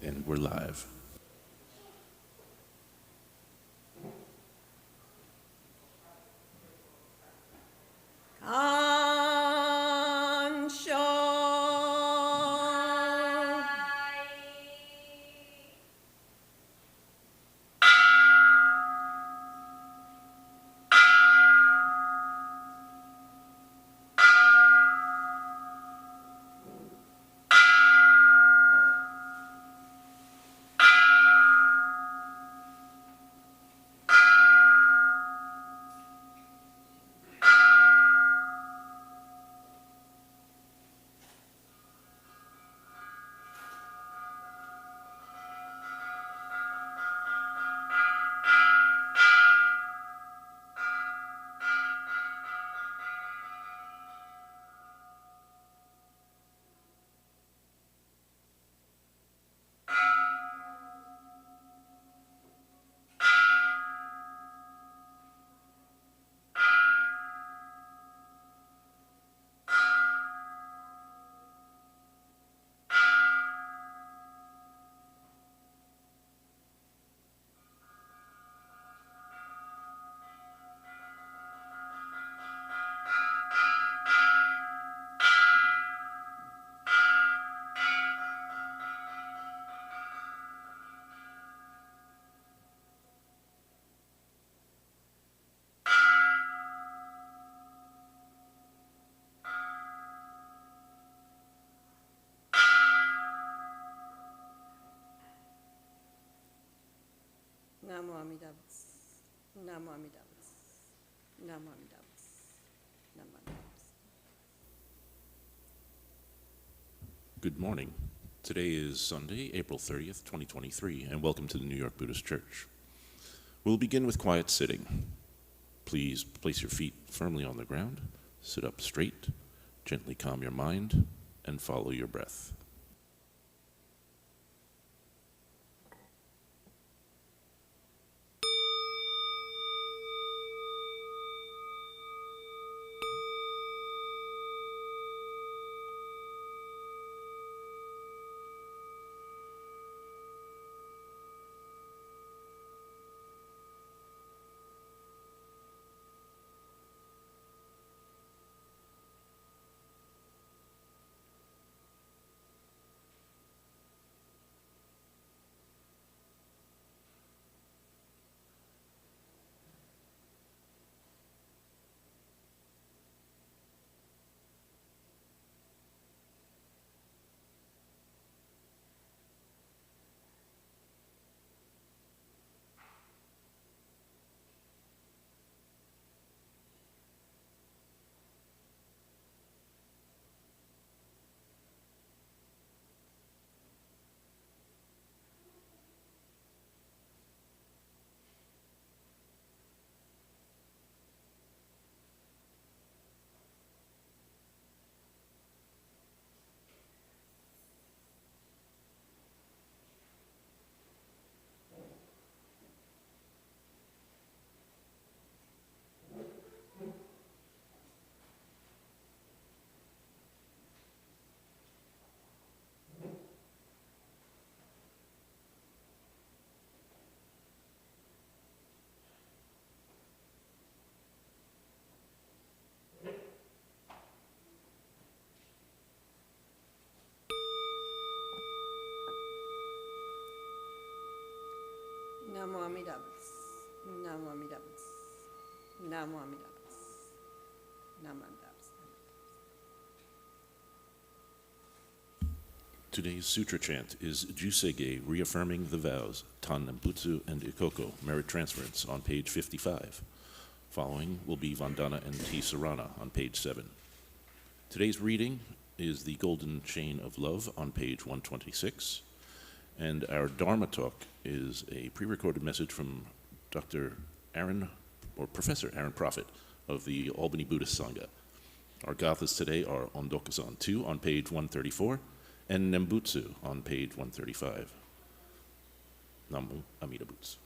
And we're live. Kanshon. Namo Amitabha. Namo Amitabha. Namo Amitabha. Namo Amitabha. Good morning. Today is Sunday, April 30th, 2023, and welcome to the New York Buddhist Church. We'll begin with quiet sitting. Please place your feet firmly on the ground, sit up straight, gently calm your mind, and follow your breath. Namo Amitabha. Namo Amitabha. Namo Amitabha. Namo Amitabha. Today's sutra chant is Jusege, reaffirming the vows, Tan Nembutsu and Ikoko, merit transference, on page 55. Following will be Vandana and Tisarana on page 7. Today's reading is the Golden Chain of Love on page 126. And our Dharma talk is a pre-recorded message from Dr. Aaron, or Professor Aaron Prophet of the Albany Buddhist Sangha. Our gathas today are Ondokasan 2 on page 134 and Nembutsu on page 135. Namo Amida Butsu.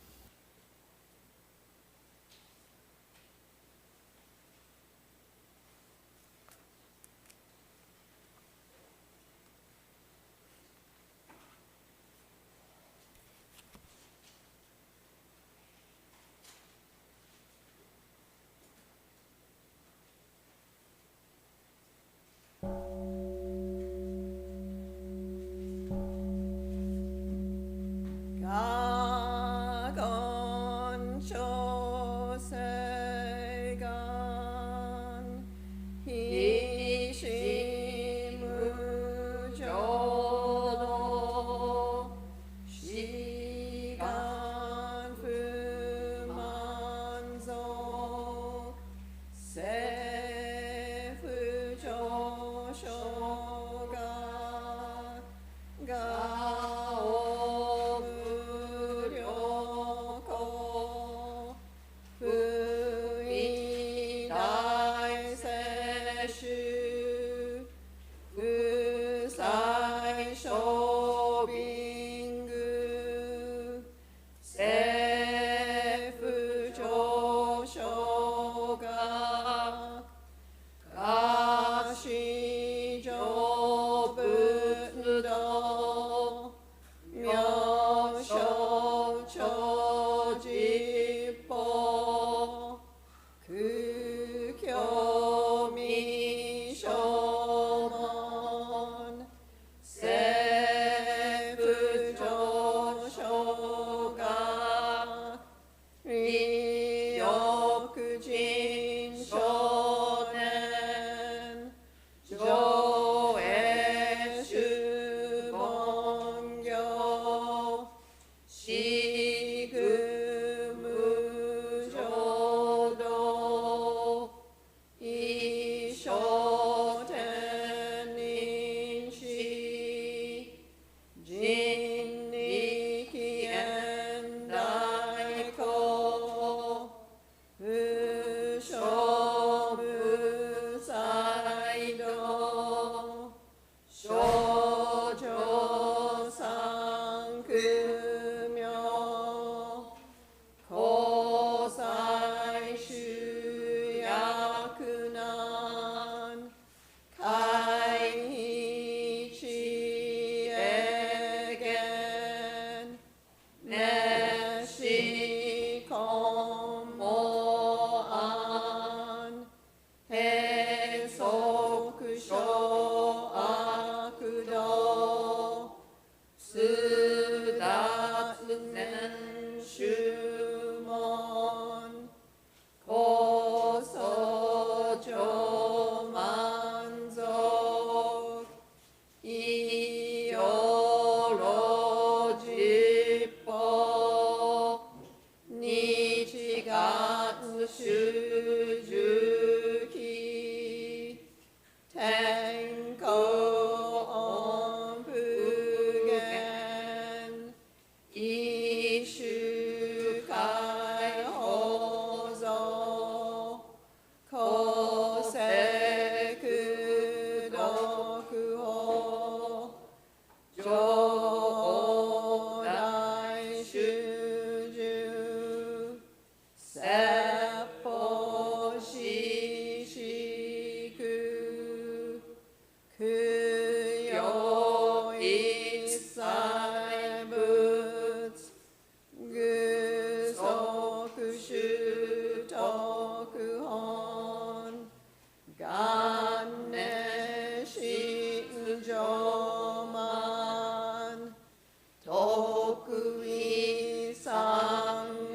得意三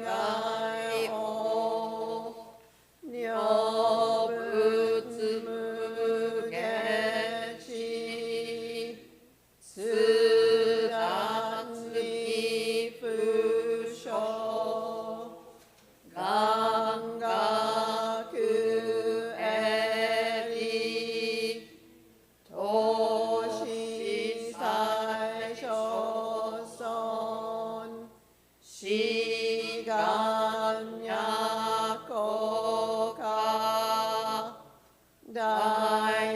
害を両仏無下地通達に不詳願学エリ投資最小尊志願や国家大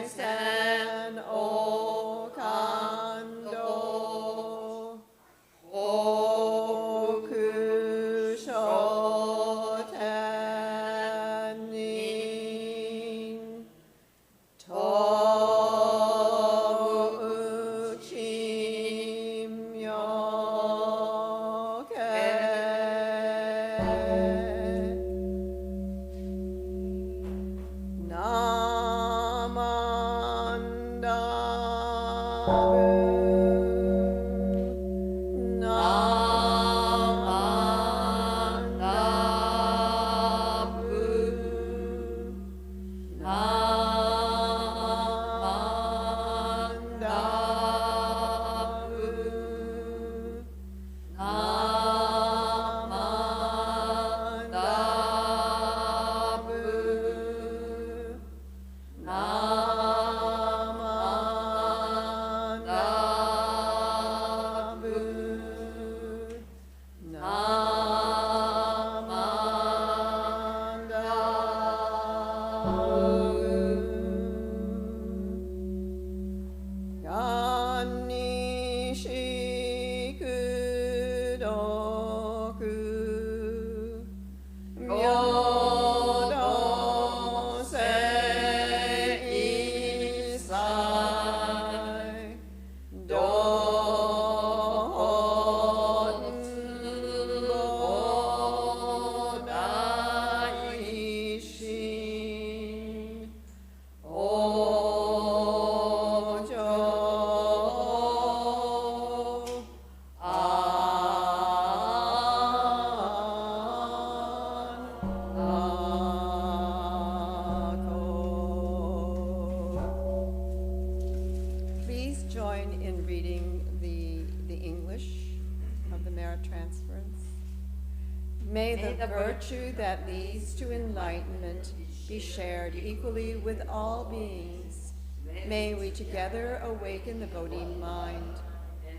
仙王感動北書天人東武奇妙家ナマンダブナマンダブナマンダブナマンダブナマンダブナマンダブがんにしくどく平等性一切ど本母大心往生Please join in reading the English of the merit transference. May the virtue that leads to enlightenment be shared equally with all beings. May we together awaken the Bodhi mind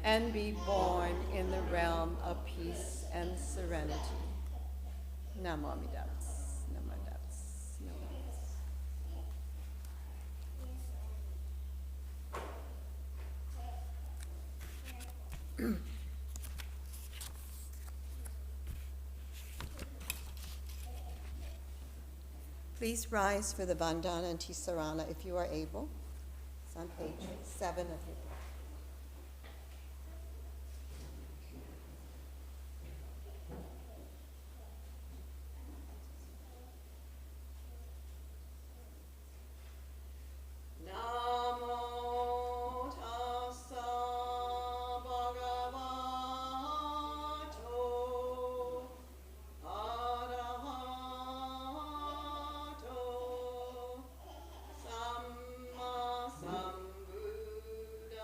and be born in the realm of peace and serenity. Namo Amida Butsu. Namo Amida Butsu. Namo Amida Butsu. Please rise for the Vandana and Tisarana if you are able. It's on page 7 of your book. Namo tassa bhagavato arahato samma sambuddhassa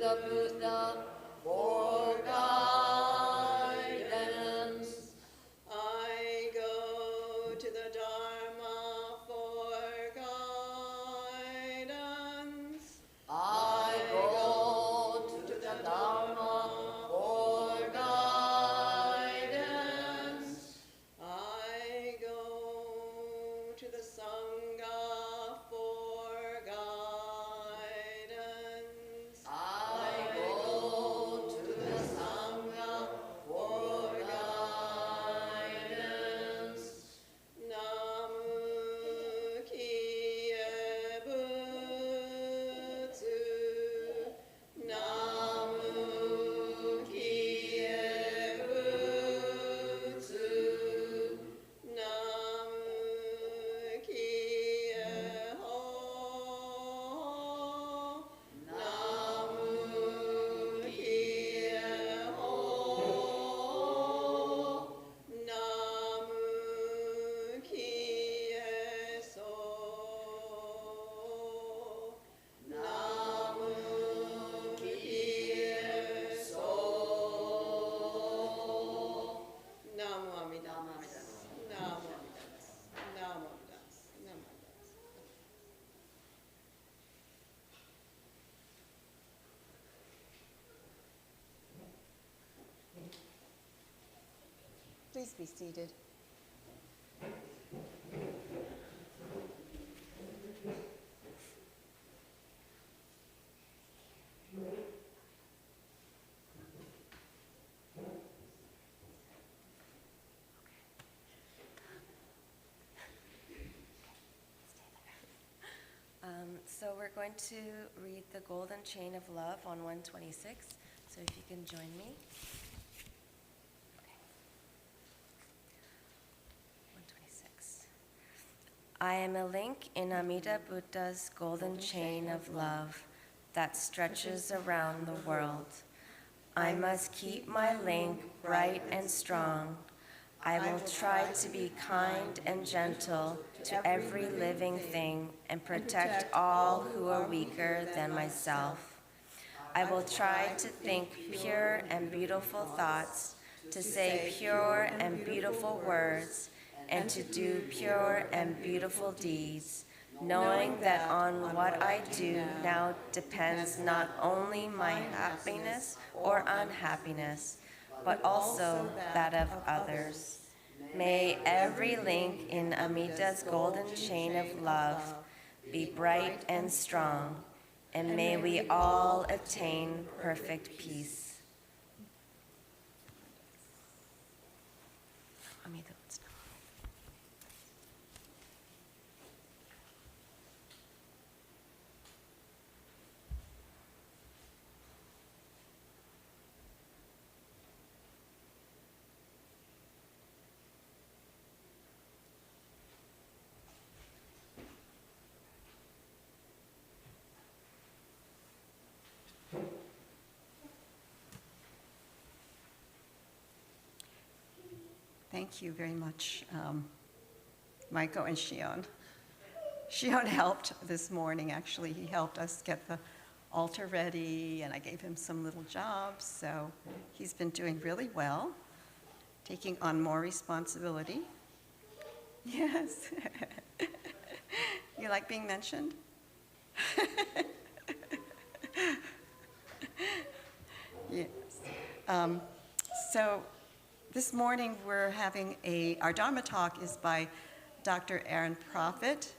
the Buddha for guidance. I go to the Dharma for guidance. I go to the Dharma for guidance. I go to the Sangha for guidance. I go to the Sangha for guidance. Namu Kiye Butsu. Namu Kiye Butsu. Namu Kiye Ho. Namu Kiye Ho. Namu Kiye So. Namu Kiye So. Namu Amidas. Namu Amidas. Namu Amidas. Namu Amidas. Please be seated. So we're going to read the Golden Chain of Love on 126. So if you can join me. Okay. 126. I am a link in Amida Buddha's golden chain of love that stretches around the world. I must keep my link bright and strong. I will try to be kind and gentle to every living thing and protect all who are weaker than myself. I will try to think pure and beautiful thoughts, to say pure and beautiful words, and to do pure and beautiful deeds, knowing that on what I do now depends not only my happiness or unhappiness, but also that of others. May every link in Amita's golden chain of love be bright and strong, and may we all attain perfect peace. Amita, what's now? Thank you very much, Maiko and Shion. Shion helped this morning, actually. He helped us get the altar ready, and I gave him some little jobs, so he's been doing really well, taking on more responsibility. Yes. You like being mentioned? Yes. So this morning we're having our Dharma talk is by Dr. Aaron Prophet.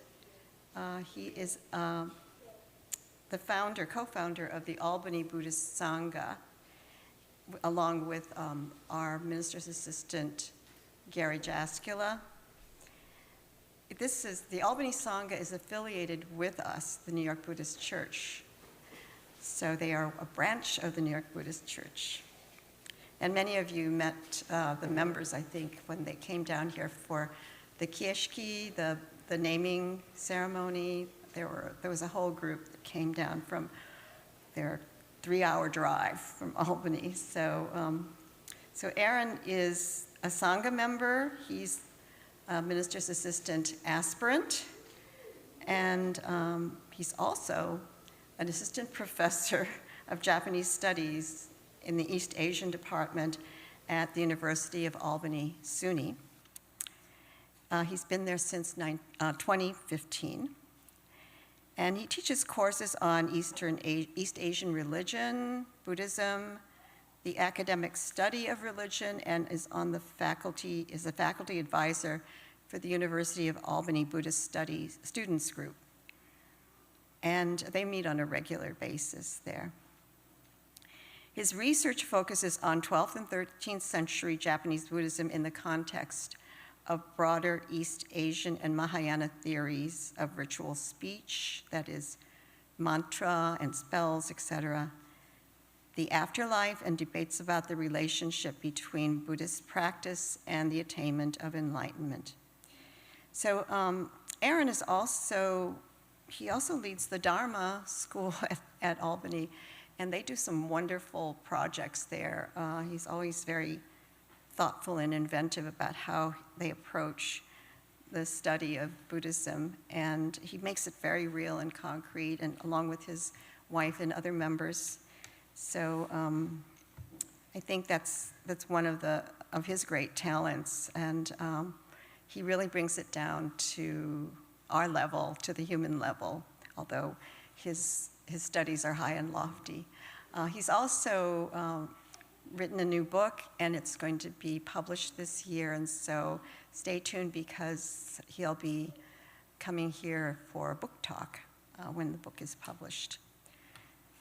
He is the co-founder of the Albany Buddhist Sangha, along with our minister's assistant, Gary Jaskula. The Albany Sangha is affiliated with us, the New York Buddhist Church. So they are a branch of the New York Buddhist Church. And many of you met the members, I think, when they came down here for the kieshki, the naming ceremony. There was a whole group that came down from their 3-hour drive from Albany. So Aaron is a Sangha member. He's a minister's assistant aspirant. And he's also an assistant professor, of Japanese Studies in the East Asian Department at the University of Albany, SUNY. He's been there since 2015. And he teaches courses on East Asian religion, Buddhism, the academic study of religion, and is a faculty advisor for the University of Albany Buddhist Studies Students Group. And they meet on a regular basis there. His research focuses on 12th and 13th century Japanese Buddhism in the context of broader East Asian and Mahayana theories of ritual speech, that is, mantra and spells, etc., the afterlife, and debates about the relationship between Buddhist practice and the attainment of enlightenment. So Aaron is also leads the Dharma School at Albany, and they do some wonderful projects there. He's always very thoughtful and inventive about how they approach the study of Buddhism, and he makes it very real and concrete, and along with his wife and other members. So I think that's one of his great talents, and he really brings it down to our level, to the human level, although his studies are high and lofty. He's also written a new book, and it's going to be published this year, and so stay tuned because he'll be coming here for a book talk when the book is published.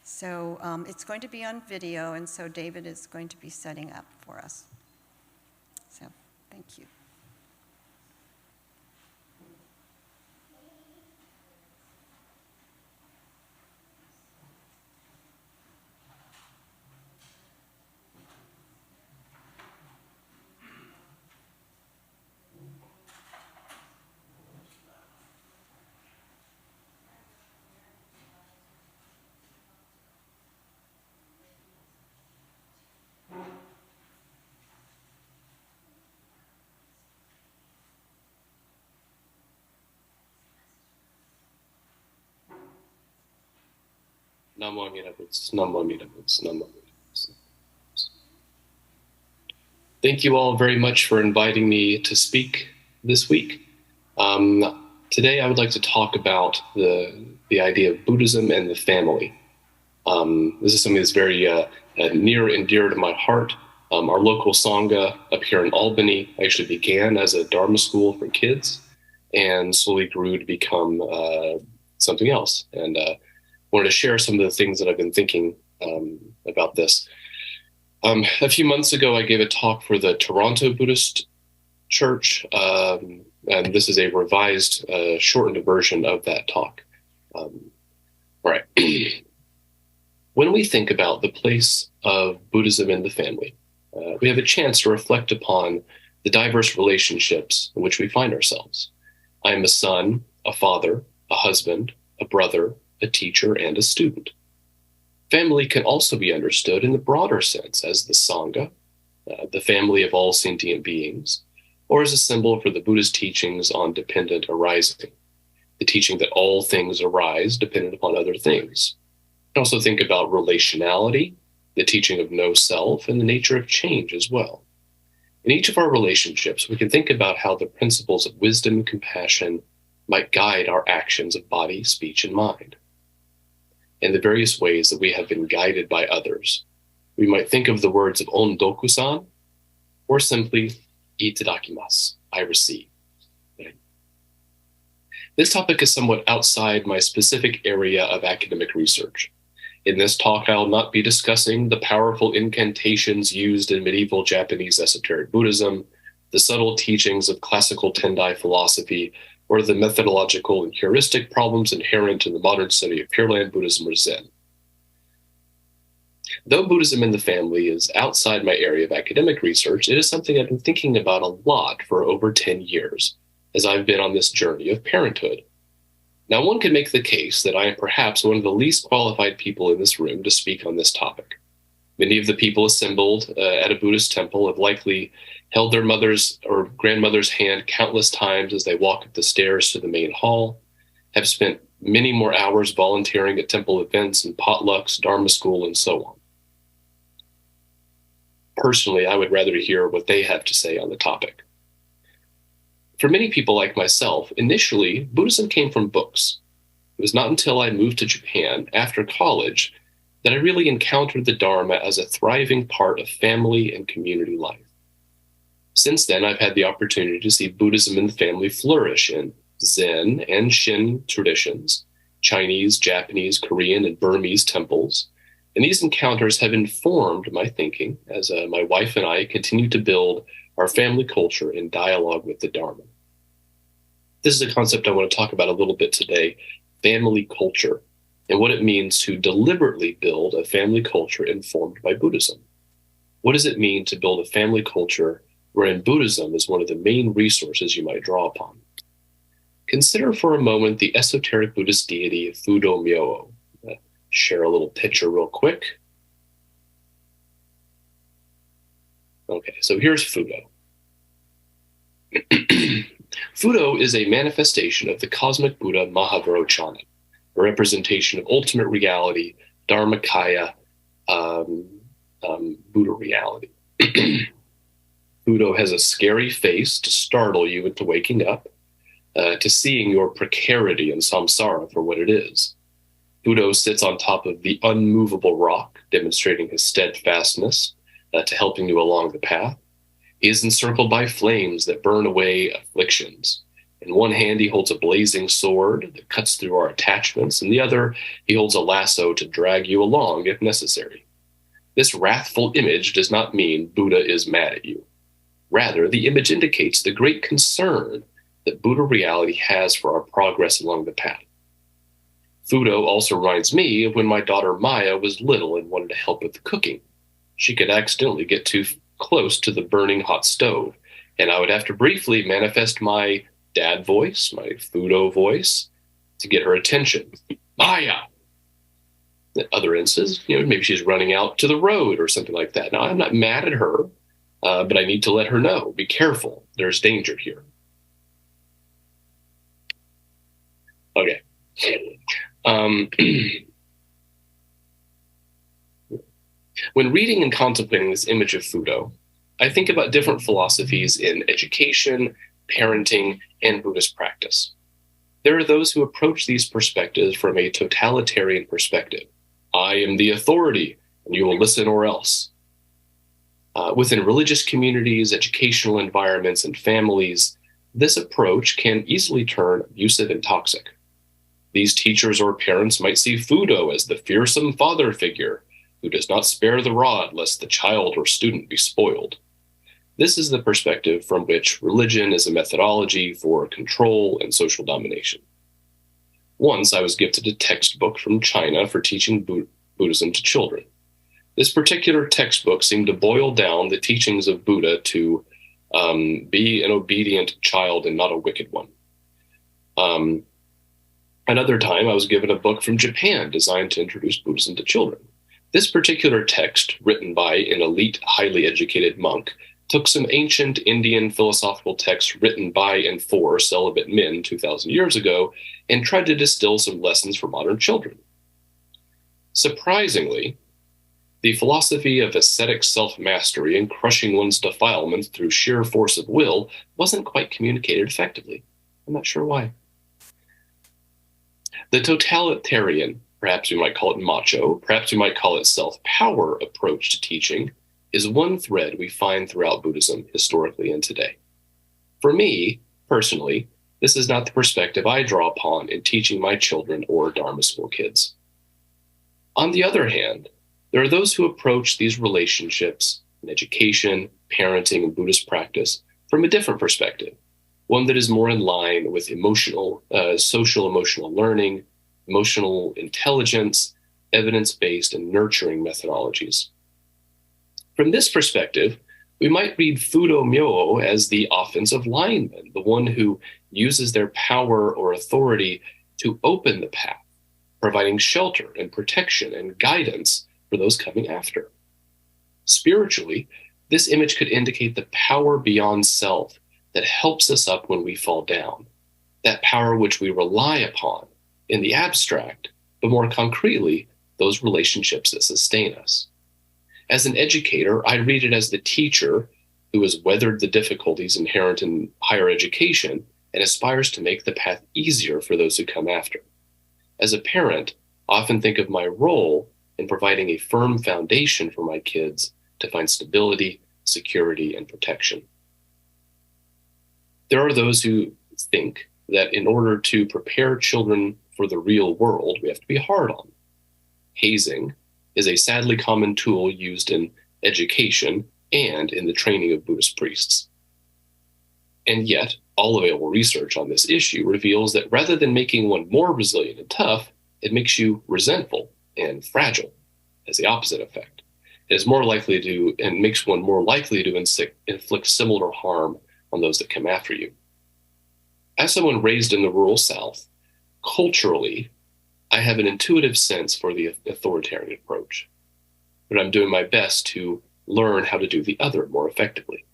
So it's going to be on video, and so David is going to be setting up for us. So thank you. Namo Amida Butsu, Namo Amida Butsu, Namo Amida Butsu. Thank you all very much for inviting me to speak this week. Today I would like to talk about the idea of Buddhism and the family. This is something that's very near and dear to my heart. Our local Sangha up here in Albany actually began as a Dharma school for kids and slowly grew to become something else. And wanted to share some of the things that I've been thinking about this. A few months ago, I gave a talk for the Toronto Buddhist Church, and this is a revised, shortened version of that talk. All right. When we think about the place of Buddhism in the family, we have a chance to reflect upon the diverse relationships in which we find ourselves. I am a son, a father, a husband, a brother, a teacher, and a student. Family can also be understood in the broader sense as the Sangha, the family of all sentient beings, or as a symbol for the Buddhist teachings on dependent arising, the teaching that all things arise dependent upon other things. You can also think about relationality, the teaching of no self, and the nature of change as well. In each of our relationships, we can think about how the principles of wisdom and compassion might guide our actions of body, speech, and mind. In the various ways that we have been guided by others, we might think of the words of Ondoku-san, or simply, Itadakimasu, I receive. This topic is somewhat outside my specific area of academic research. In this talk, I will not be discussing the powerful incantations used in medieval Japanese esoteric Buddhism, the subtle teachings of classical Tendai philosophy, or the methodological and heuristic problems inherent in the modern study of Pure Land Buddhism or Zen. Though Buddhism in the family is outside my area of academic research, it is something I've been thinking about a lot for over 10 years, as I've been on this journey of parenthood. Now, one could make the case that I am perhaps one of the least qualified people in this room to speak on this topic. Many of the people assembled at a Buddhist temple have likely held their mother's or grandmother's hand countless times as they walk up the stairs to the main hall, have spent many more hours volunteering at temple events and potlucks, Dharma school, and so on. Personally, I would rather hear what they have to say on the topic. For many people like myself, initially, Buddhism came from books. It was not until I moved to Japan after college that I really encountered the Dharma as a thriving part of family and community life. Since then, I've had the opportunity to see Buddhism in the family flourish in Zen and Shin traditions, Chinese, Japanese, Korean, and Burmese temples. And these encounters have informed my thinking as my wife and I continue to build our family culture in dialogue with the Dharma. This is a concept I want to talk about a little bit today, family culture, and what it means to deliberately build a family culture informed by Buddhism. What does it mean to build a family culture wherein Buddhism is one of the main resources you might draw upon? Consider for a moment the esoteric Buddhist deity Fudo Myo. Share a little picture real quick. Okay, so here's Fudo. Fudo is a manifestation of the cosmic Buddha Mahavairochana, a representation of ultimate reality, Dharmakaya, Buddha reality. Fudo has a scary face to startle you into waking up, to seeing your precarity and samsara for what it is. Fudo sits on top of the unmovable rock, demonstrating his steadfastness to helping you along the path. He is encircled by flames that burn away afflictions. In one hand, he holds a blazing sword that cuts through our attachments. In the other, he holds a lasso to drag you along if necessary. This wrathful image does not mean Buddha is mad at you. Rather, the image indicates the great concern that Buddha reality has for our progress along the path. Fudo also reminds me of when my daughter Maya was little and wanted to help with the cooking. She could accidentally get too close to the burning hot stove, and I would have to briefly manifest my dad voice, my Fudo voice, to get her attention. Maya! In other instances, maybe she's running out to the road or something like that. Now, I'm not mad at her, but I need to let her know. Be careful. There's danger here. Okay. When reading and contemplating this image of Fudo, I think about different philosophies in education, parenting, and Buddhist practice. There are those who approach these perspectives from a totalitarian perspective. I am the authority, and you will listen or else. Within religious communities, educational environments, and families, this approach can easily turn abusive and toxic. These teachers or parents might see Fudo as the fearsome father figure who does not spare the rod lest the child or student be spoiled. This is the perspective from which religion is a methodology for control and social domination. Once I was gifted a textbook from China for teaching Buddhism to children. This particular textbook seemed to boil down the teachings of Buddha to be an obedient child and not a wicked one. Another time, I was given a book from Japan designed to introduce Buddhism to children. This particular text, written by an elite, highly educated monk, took some ancient Indian philosophical texts written by and for celibate men 2,000 years ago and tried to distill some lessons for modern children. Surprisingly, the philosophy of ascetic self-mastery and crushing one's defilements through sheer force of will wasn't quite communicated effectively. I'm not sure why. The totalitarian, perhaps we might call it macho, perhaps we might call it self-power approach to teaching, is one thread we find throughout Buddhism historically and today. For me, personally, this is not the perspective I draw upon in teaching my children or Dharma school kids. On the other hand, there are those who approach these relationships in education, parenting, and Buddhist practice from a different perspective, one that is more in line with social emotional learning, emotional intelligence, evidence-based, and nurturing methodologies. From this perspective, we might read Fudo Myo as the offensive lineman, the one who uses their power or authority to open the path, providing shelter and protection and guidance for those coming after. Spiritually, this image could indicate the power beyond self that helps us up when we fall down, that power which we rely upon in the abstract, but more concretely, those relationships that sustain us. As an educator, I read it as the teacher who has weathered the difficulties inherent in higher education and aspires to make the path easier for those who come after. As a parent, I often think of my role in providing a firm foundation for my kids to find stability, security, and protection. There are those who think that in order to prepare children for the real world, we have to be hard on them. Hazing is a sadly common tool used in education and in the training of Buddhist priests. And yet, all available research on this issue reveals that rather than making one more resilient and tough, it makes you resentful and fragile, has the opposite effect. It is more likely to, and makes one more likely to inflict similar harm on those that come after you. As someone raised in the rural South, culturally, I have an intuitive sense for the authoritarian approach, but I'm doing my best to learn how to do the other more effectively.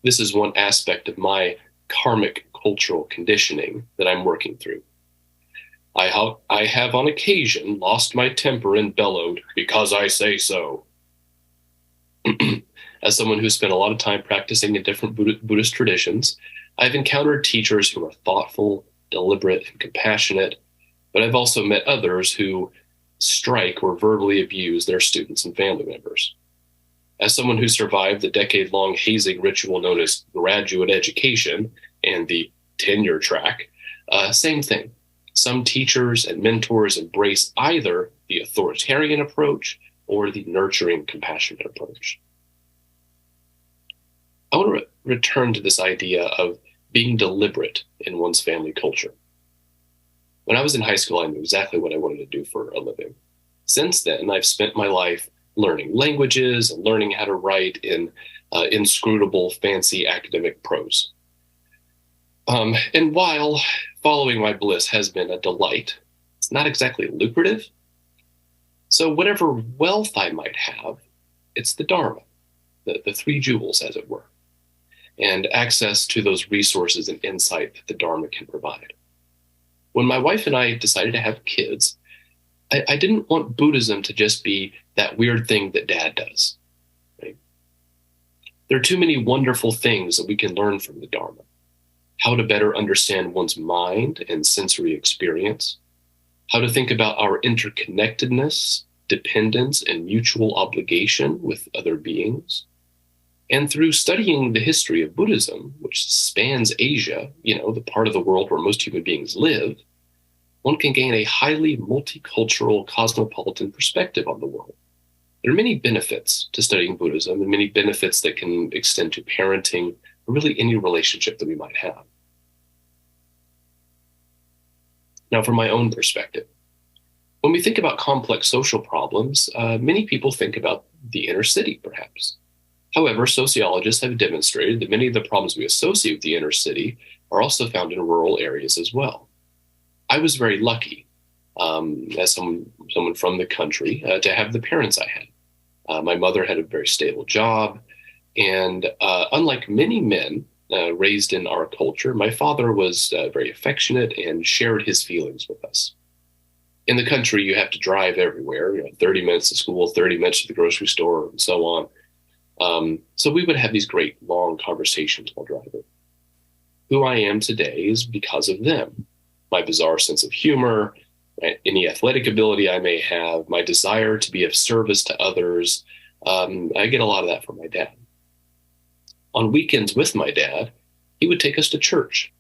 This is one aspect of my karmic cultural conditioning that I'm working through. I have on occasion lost my temper and bellowed, "Because I say so." As someone who spent a lot of time practicing in different Buddhist traditions, I've encountered teachers who are thoughtful, deliberate, and compassionate, but I've also met others who strike or verbally abuse their students and family members. As someone who survived the decade-long hazing ritual known as graduate education and the tenure track, same thing. Some teachers and mentors embrace either the authoritarian approach or the nurturing, compassionate approach. I want to return to this idea of being deliberate in one's family culture. When I was in high school, I knew exactly what I wanted to do for a living. Since then, I've spent my life learning languages and learning how to write in inscrutable, fancy academic prose. And while following my bliss has been a delight, it's not exactly lucrative. So whatever wealth I might have, it's the Dharma, the three jewels, as it were, and access to those resources and insight that the Dharma can provide. When my wife and I decided to have kids, I didn't want Buddhism to just be that weird thing that Dad does. Right? There are too many wonderful things that we can learn from the Dharma. How to better understand one's mind and sensory experience, how to think about our interconnectedness, dependence, and mutual obligation with other beings. And through studying the history of Buddhism, which spans Asia, the part of the world where most human beings live, one can gain a highly multicultural, cosmopolitan perspective on the world. There are many benefits to studying Buddhism and many benefits that can extend to parenting or really any relationship that we might have. Now, from my own perspective, when we think about complex social problems, many people think about the inner city, perhaps. However, sociologists have demonstrated that many of the problems we associate with the inner city are also found in rural areas as well. I was very lucky, as someone from the country, to have the parents I had. My mother had a very stable job, and unlike many men raised in our culture, my father was very affectionate and shared his feelings with us. In the country, you have to drive everywhere, 30 minutes to school, 30 minutes to the grocery store, and so on. So we would have these great long conversations while driving. Who I am today is because of them. My bizarre sense of humor, any athletic ability I may have, my desire to be of service to others. I get a lot of that from my dad. On weekends with my dad, he would take us to church.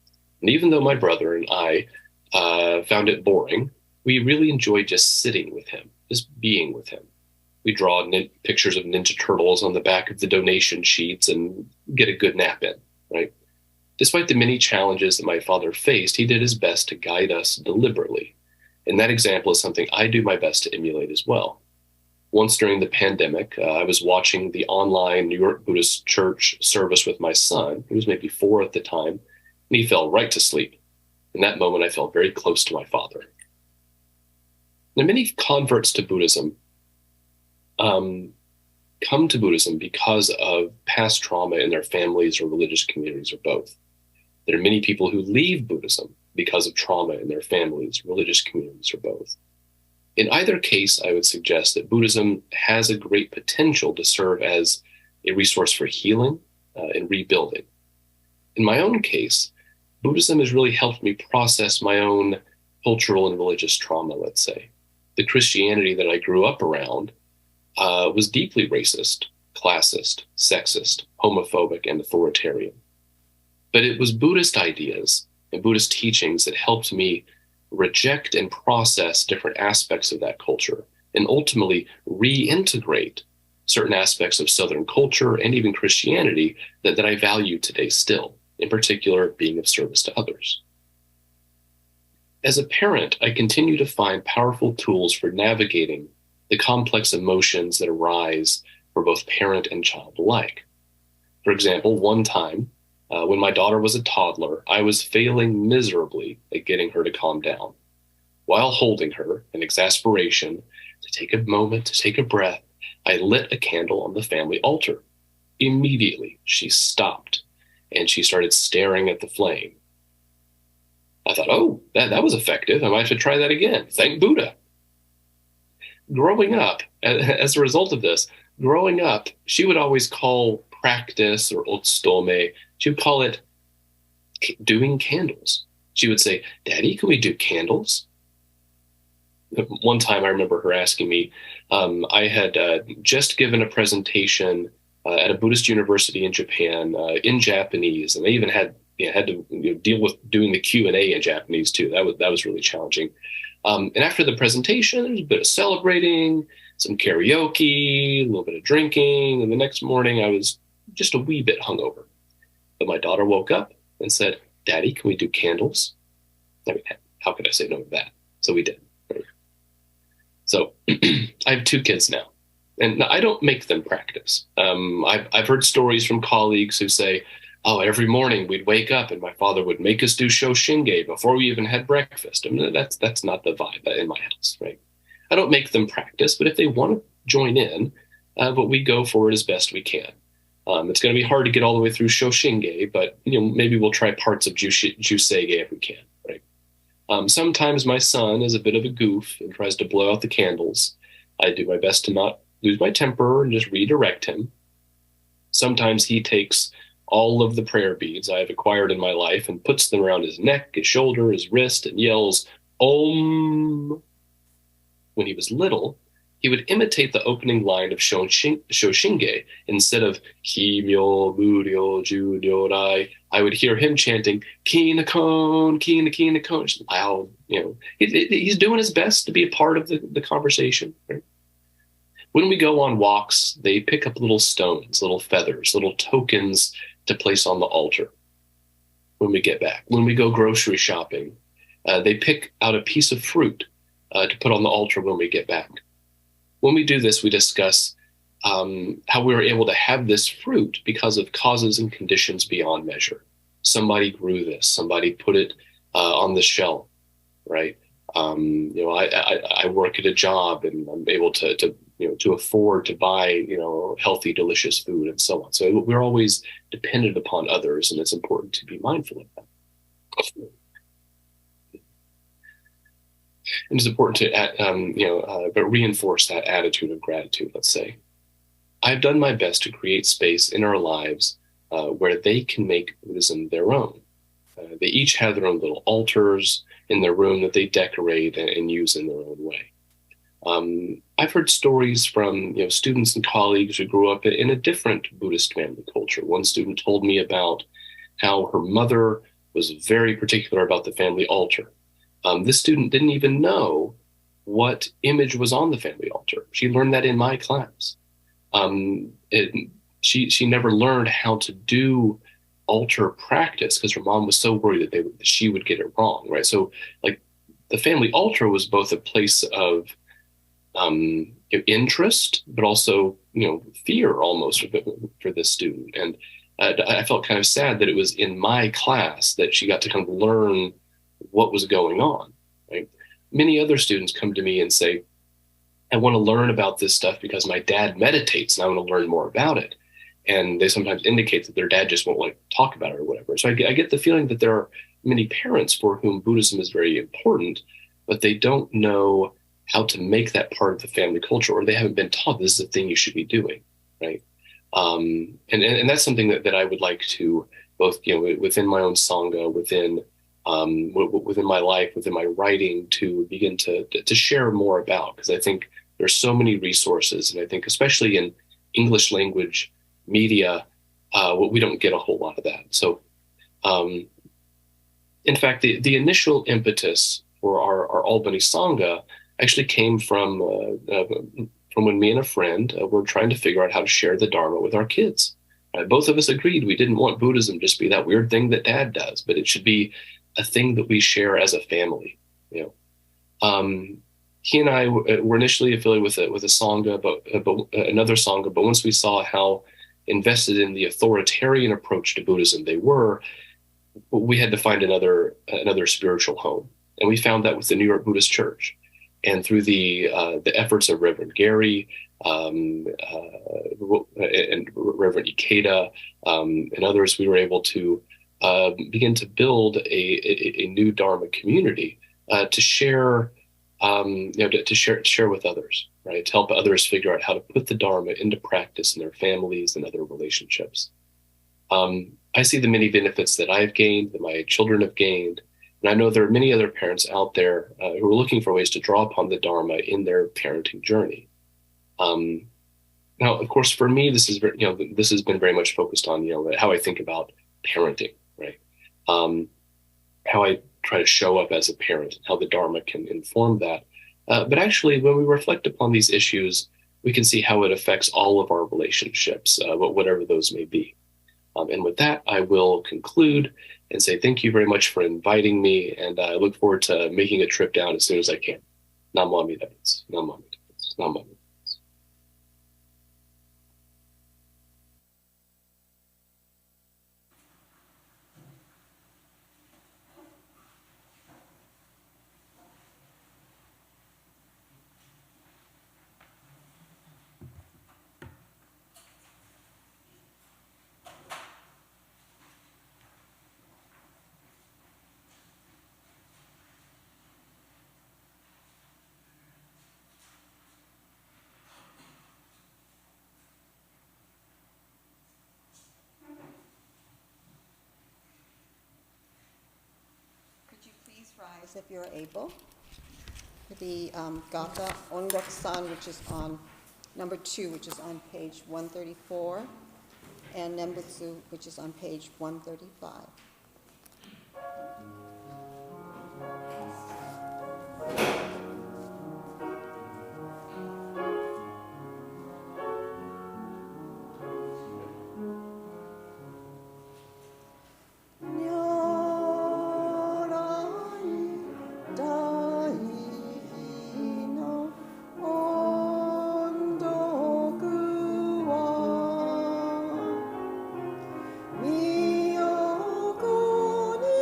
And even though my brother and I found it boring, we really enjoyed just sitting with him, just being with him. We draw pictures of Ninja Turtles on the back of the donation sheets and get a good nap in, right? Despite the many challenges that my father faced, he did his best to guide us deliberately. And that example is something I do my best to emulate as well. Once during the pandemic, I was watching the online New York Buddhist church service with my son. He was maybe 4 at the time, and he fell right to sleep. In that moment, I felt very close to my father. Now, many converts to Buddhism come to Buddhism because of past trauma in their families or religious communities or both. There are many people who leave Buddhism because of trauma in their families, religious communities, or both. In either case, I would suggest that Buddhism has a great potential to serve as a resource for healing and rebuilding. In my own case, Buddhism has really helped me process my own cultural and religious trauma, let's say. The Christianity that I grew up around was deeply racist, classist, sexist, homophobic, and authoritarian. But it was Buddhist ideas and Buddhist teachings that helped me reject and process different aspects of that culture and ultimately reintegrate certain aspects of Southern culture and even Christianity that I value today still, in particular being of service to others. As a parent, I continue to find powerful tools for navigating the complex emotions that arise for both parent and child alike. For example, one time, when my daughter was a toddler, I was failing miserably at getting her to calm down. While holding her in exasperation, to take a moment, to take a breath, I lit a candle on the family altar. Immediately, she stopped and she started staring at the flame. I thought, oh, that was effective. I might have to try that again. Thank Buddha. Growing up, as a result of this, she would always call practice or otsume, she would call it doing candles. She would say, Daddy, can we do candles? One time I remember her asking me, I had just given a presentation at a Buddhist university in Japan in Japanese, and they even had to deal with doing the Q&A in Japanese too. That was really challenging. And after the presentation, there was a bit of celebrating, some karaoke, a little bit of drinking, and the next morning I was just a wee bit hungover. But my daughter woke up and said, Daddy, can we do candles? I mean, how could I say no to that? So we did. Right? So I have 2 kids now, and I don't make them practice. I've heard stories from colleagues who say, oh, every morning we'd wake up and my father would make us do shoshinge before we even had breakfast. I mean, that's not the vibe in my house, right? I don't make them practice, but if they want to join in, but we go for it as best we can. It's going to be hard to get all the way through shoshinge, but maybe we'll try parts of jusege if we can, right? Sometimes my son is a bit of a goof and tries to blow out the candles. I do my best to not lose my temper and just redirect him. Sometimes he takes all of the prayer beads I have acquired in my life and puts them around his neck, his shoulder, his wrist, and yells, Om. When he was little, he would imitate the opening line of Shoshinge instead of Himyo, Muryo, Junyorai. I would hear him chanting, Kinakon, Kinakon, just loud, He's doing his best to be a part of the conversation. Right? When we go on walks, they pick up little stones, little feathers, little tokens to place on the altar when we get back. When we go grocery shopping, they pick out a piece of fruit to put on the altar when we get back. When we do this, we discuss how we were able to have this fruit because of causes and conditions beyond measure. Somebody grew this, somebody put it on the shelf, right? I work at a job and I'm able to afford to buy, healthy, delicious food and so on. So we're always dependent upon others, and it's important to be mindful of that. And it's important to, reinforce that attitude of gratitude, let's say. I've done my best to create space in our lives where they can make Buddhism their own. They each have their own little altars in their room that they decorate and use in their own way. I've heard stories from students and colleagues who grew up in a different Buddhist family culture. One student told me about how her mother was very particular about the family altar. This student didn't even know what image was on the family altar. She learned that in my class. She never learned how to do altar practice because her mom was so worried that she would get it wrong, right? So, the family altar was both a place of interest, but also fear almost for this student. And I felt kind of sad that it was in my class that she got to kind of learn what was going on, right? Many other students come to me and say, I want to learn about this stuff because my dad meditates and I want to learn more about it. And they sometimes indicate that their dad just won't talk about it or whatever. So I get the feeling that there many parents for whom Buddhism is very important, but they don't know how to make that part of the family culture, or they haven't been taught this is the thing you should be doing, right? And that's something that I would like to both, within my own sangha, within my life, within my writing, to begin to share more about, because I think there's so many resources, and I think especially in English language media, we don't get a whole lot of that. So, in fact, the initial impetus for our Albany Sangha actually came from when me and a friend were trying to figure out how to share the Dharma with our kids. Both of us agreed we didn't want Buddhism just be that weird thing that Dad does, but it should be a thing that we share as a family. He and I were initially affiliated with a sangha, but another sangha. But once we saw how invested in the authoritarian approach to Buddhism they were, we had to find another spiritual home, and we found that with the New York Buddhist Church, and through the efforts of Reverend Gary and Reverend Ikeda and others, we were able to begin to build a new Dharma community to share, to share with others, right? To help others figure out how to put the Dharma into practice in their families and other relationships. I see the many benefits that I've gained, that my children have gained, and I know there are many other parents out there who are looking for ways to draw upon the Dharma in their parenting journey. Now, of course, for me, this has been very much focused on how I think about parenting, right? How I try to show up as a parent, how the Dharma can inform that. But actually, when we reflect upon these issues, we can see how it affects all of our relationships, whatever those may be. And with that, I will conclude and say thank you very much for inviting me, and I look forward to making a trip down as soon as I can. Namo Amida Butsu. Namo Amida Butsu. Namo Amida Butsu. Could you please rise if you're able? The Gata Ongok-san, which is on number 2, which is on page 134, and Nembutsu, which is on page 135. Miyoko ni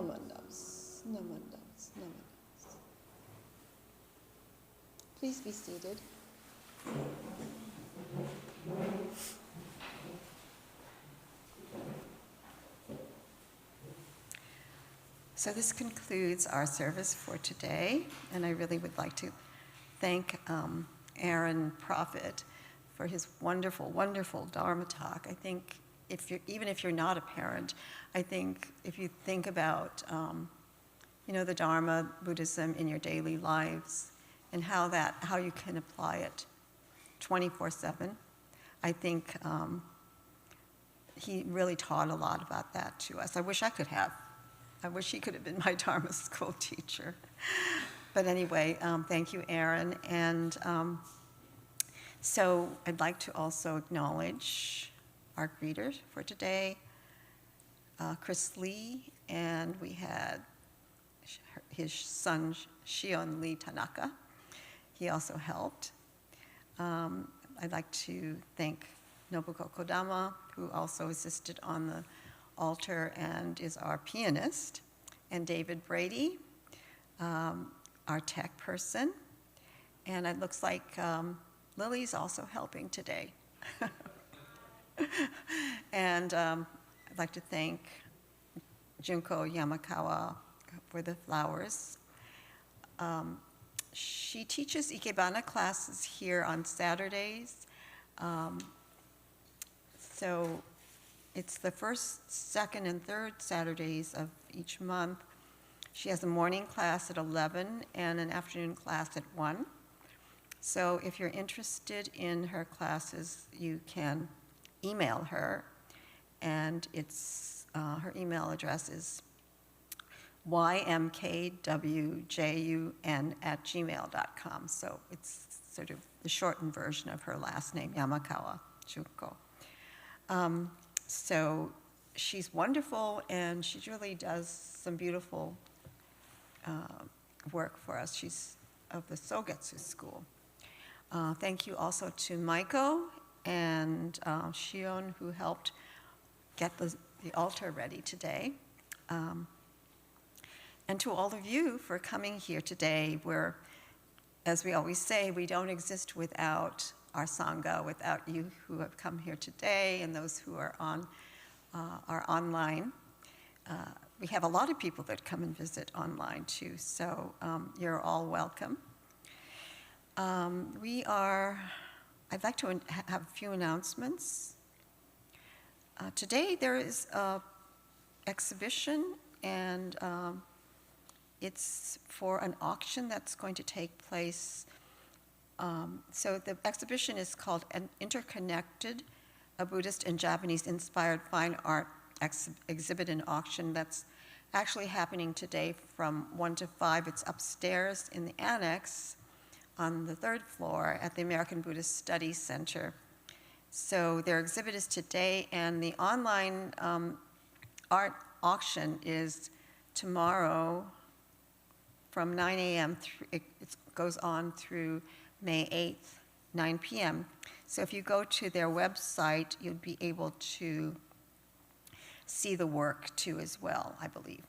Namandas, namandas, namandas. Please be seated. So this concludes our service for today, and I really would like to thank Aaron Prophet for his wonderful, wonderful Dharma talk. I think even if you're not a parent, I think if you think about the Dharma, Buddhism in your daily lives, and how you can apply it 24/7, I think he really taught a lot about that to us. I wish I could have. I wish he could have been my Dharma school teacher. But anyway, thank you, Aaron. And so I'd like to also acknowledge our greeters for today, Chris Lee, and we had his son, Shion Lee Tanaka. He also helped. I'd like to thank Nobuko Kodama, who also assisted on the altar and is our pianist, and David Brady, our tech person. And it looks like Lily's also helping today. And I'd like to thank Junko Yamakawa for the flowers. She teaches Ikebana classes here on Saturdays. So it's the first, second, and third Saturdays of each month. She has a morning class at 11 and an afternoon class at 1. So if you're interested in her classes, you can email her, and her email address is ymkwjun@gmail.com. So it's sort of the shortened version of her last name, Yamakawa Junko. So she's wonderful, and she really does some beautiful work for us. She's of the Sogetsu school. Thank you also to Maiko and Shion, who helped get the altar ready today. And to all of you for coming here today, where, as we always say, we don't exist without our Sangha, without you who have come here today and those who are online. We have a lot of people that come and visit online too, so you're all welcome. I'd like to have a few announcements. Today there is an exhibition, and it's for an auction that's going to take place. So the exhibition is called An Interconnected, a Buddhist and Japanese-inspired fine art exhibit and auction. That's actually happening today from 1 to 5. It's upstairs in the annex on the 3rd floor at the American Buddhist Studies Center. So their exhibit is today, and the online art auction is tomorrow from 9 a.m. It goes on through May 8th, 9 p.m. So if you go to their website, you'll be able to see the work too as well, I believe.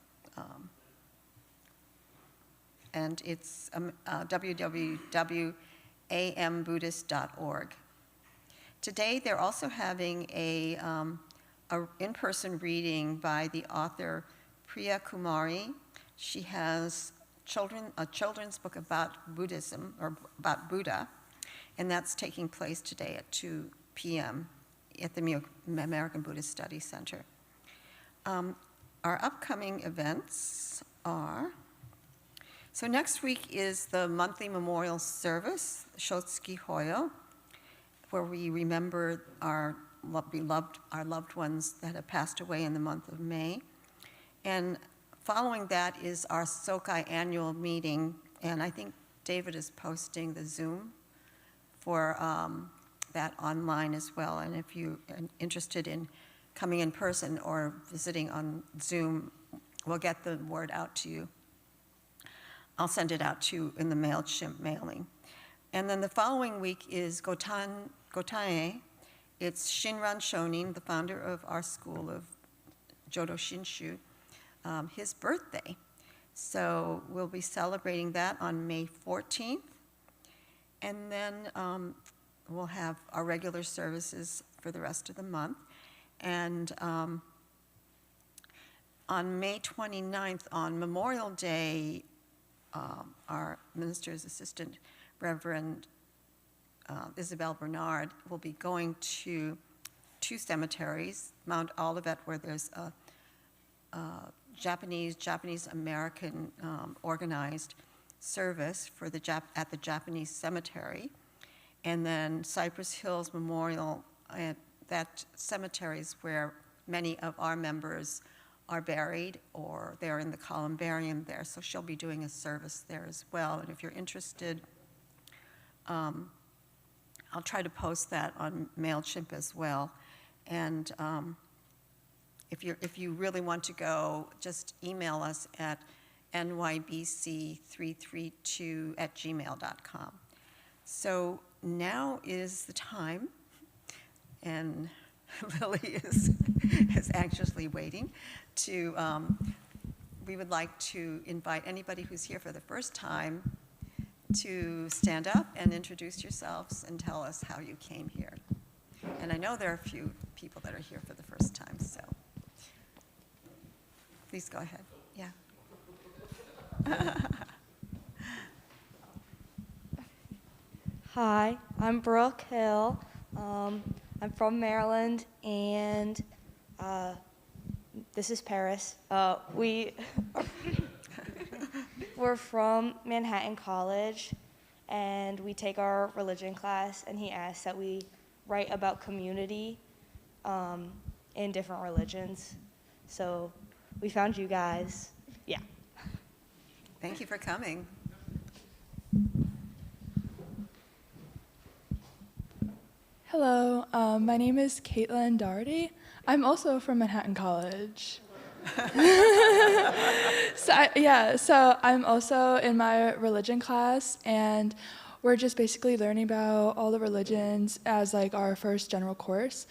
And it's www.ambuddhist.org. Today, they're also having a in-person reading by the author Priya Kumari. She has a children's book about Buddhism, or about Buddha, and that's taking place today at 2 p.m. at the American Buddhist Studies Center. Our upcoming events are, so next week is the monthly memorial service, Shotsuki Hoyo, where we remember our loved ones that have passed away in the month of May. And following that is our Sokai annual meeting, and I think David is posting the Zoom for that online as well. And if you're interested in coming in person or visiting on Zoom, we'll get the word out to you. I'll send it out to you in the MailChimp mailing. And then the following week is Gotae. It's Shinran Shonin, the founder of our school of Jodo Shinshu. his birthday. So we'll be celebrating that on May 14th. And then we'll have our regular services for the rest of the month. And on May 29th, on Memorial Day, our minister's assistant, Reverend Isabel Bernard, will be going to 2 cemeteries, Mount Olivet, where there's a Japanese-American organized service for at the Japanese cemetery, and then Cypress Hills Memorial, that cemetery is where many of our members are buried, or they're in the columbarium there, so she'll be doing a service there as well. And if you're interested, I'll try to post that on MailChimp as well. And if you really want to go, just email us at nybc332@gmail.com. So now is the time, and Lily is anxiously waiting to, we would like to invite anybody who's here for the first time to stand up and introduce yourselves and tell us how you came here. And I know there are a few people that are here for the first time, so please go ahead. Yeah. Hi, I'm Brooke Hill. I'm from Maryland, and this is Paris. We're from Manhattan College, and we take our religion class, and he asked that we write about community in different religions. So we found you guys. Yeah. Thank you for coming. Hello, my name is Caitlin Doherty. I'm also from Manhattan College. So I'm also in my religion class, and we're just basically learning about all the religions as like our first general course.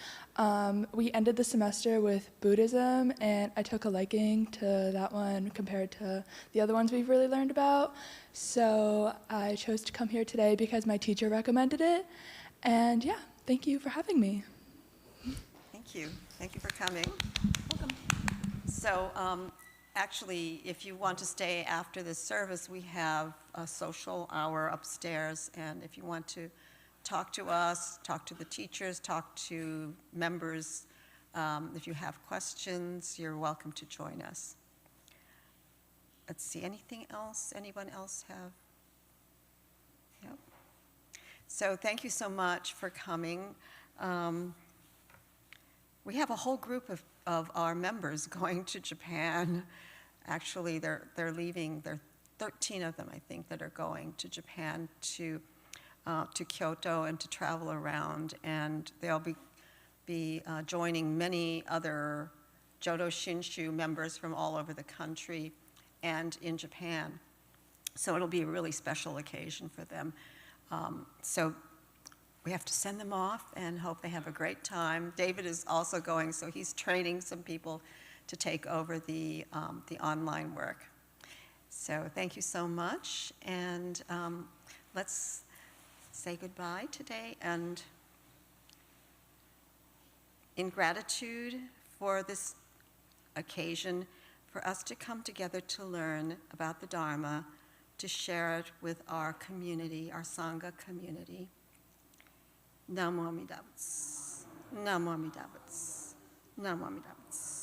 We ended the semester with Buddhism, and I took a liking to that one compared to the other ones we've really learned about. So I chose to come here today because my teacher recommended it, and yeah, thank you for having me. Thank you. Thank you for coming. Welcome. So actually, if you want to stay after this service, we have a social hour upstairs, and if you want to talk to us, talk to the teachers, talk to members, if you have questions, you're welcome to join us. Let's see, anything else? Anyone else have? Yep. So thank you so much for coming. We have a whole group of our members going to Japan. Actually, they're leaving. There are 13 of them, I think, that are going to Japan to Kyoto and to travel around. And they'll be joining many other Jodo Shinshu members from all over the country and in Japan. So it'll be a really special occasion for them. So we have to send them off and hope they have a great time. David is also going, so he's training some people to take over the online work. So thank you so much, and let's say goodbye today. And in gratitude for this occasion, for us to come together to learn about the Dharma, to share it with our community, our Sangha community. Namo Amida Butsu. Namo Amida Butsu. Namo Amida Butsu.